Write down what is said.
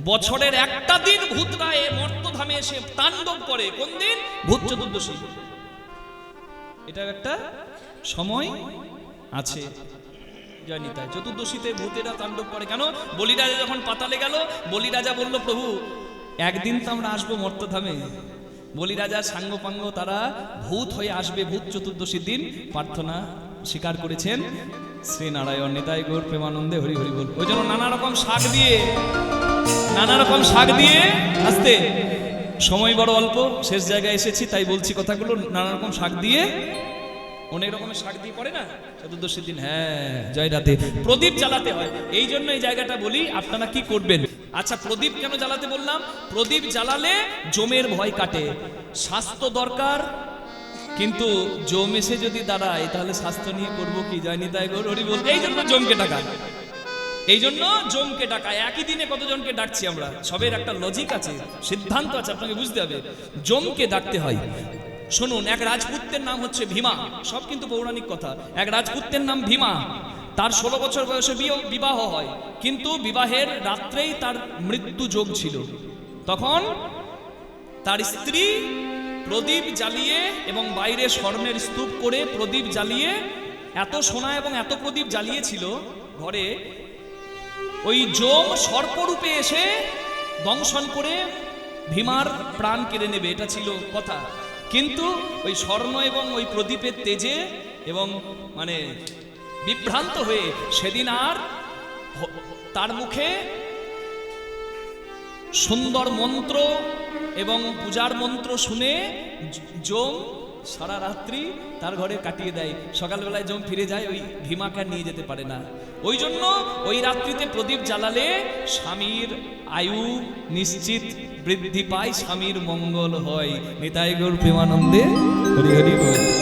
বছরের একটা দিন ভূতরা এ মর্তধামে এসে তাণ্ডব করে। কোন দিন? ভূত চতুর্দশী। এটা একটা সময় আছে। জয় নিতাই। চতুর্দশীতে ভূতেরা তাণ্ডব করে কেন? বলিরাজা যখন পাতালে গেল, বলিরাজা বলল, প্রভু একদিন তো আমরা আসবো মর্তধামে। বলিরাজা সাঙ্গপাঙ্গ তারা ভূত হয়ে আসবে ভূত চতুর্দশীর দিন প্রার্থনা স্বীকার করেছেন। শ্রী নারায়ণ নিতাই গৌর প্রেমানন্দে হরি হরি বল। ওই জন্য নানা রকম শাক দিয়ে আসতে সময় বড় অল্প, শেষ জায়গায় এসেছি তাই বলছি কথাগুলো। নানা রকম শাক দিয়ে, অনেক রকমের শাক দিয়ে পড়ে না চতুর্দশীর দিন। হ্যাঁ, জয় রাতে প্রদীপ জ্বালাতে হয়। এই জন্য এই জায়গাটা বলি, আপনারা কি করবেন? আচ্ছা, প্রদীপ কেন জ্বালাতে বললাম? প্রদীপ জ্বালালে জমের ভয় কাটে। স্বাস্থ্য দরকার, কিন্তু জম এসে যদি দাঁড়ায় তাহলে স্বাস্থ্য নিয়ে করবো কি? জয় নিতাই গৌর হরি বল। এই জন্য জমকে ডাকা, এই জন্য জমকে ডাকা। একই দিনে কতজনকে ডাকছি আমরা? সবের একটা লজিক আছে, সিদ্ধান্ত আছে, আপনাকে বুঝতে হবে। জমকে ডাকতে হয়। শুনুন, এক রাজপুত্রের নাম হচ্ছে ভীমা। সব কিন্তু পৌরাণিক কথা। এক রাজপুত্রের নাম ভীমা। তার 16 বছর বয়সে বিবাহ হয়, কিন্তু বিবাহের রাত্রেই তার মৃত্যু যোগ ছিল। তখন তার স্ত্রী প্রদীপ জ্বালিয়ে এবং বাইরে স্বর্ণের স্তূপ করে প্রদীপ জ্বালিয়ে, এত সোনা এবং এত প্রদীপ জ্বালিয়েছিল ঘরে, ওই যম সর্পরূপে এসে দংশন করে ভীমার প্রাণ কেড়ে নেবে, এটা ছিল কথা। কিন্তু ওই স্বর্ণ এবং ওই প্রদীপের তেজে এবং মানে বিভ্রান্ত হয়ে সেদিন আর তার মুখে সুন্দর মন্ত্র এবং পূজার মন্ত্র শুনে যম সারা রাত্রি তার ঘরে কাটিয়ে দেয়। সকালবেলায় যম ফিরে যায়, ওই ভীমাকে নিয়ে যেতে পারে না। ওই জন্য ওই রাত্রিতে প্রদীপ জ্বালালে স্বামীর আয়ু নিশ্চিত বৃদ্ধি পায়, স্বামীর মঙ্গল হয়। নিতাই গৌর প্রেমানন্দে হরি হরি বল।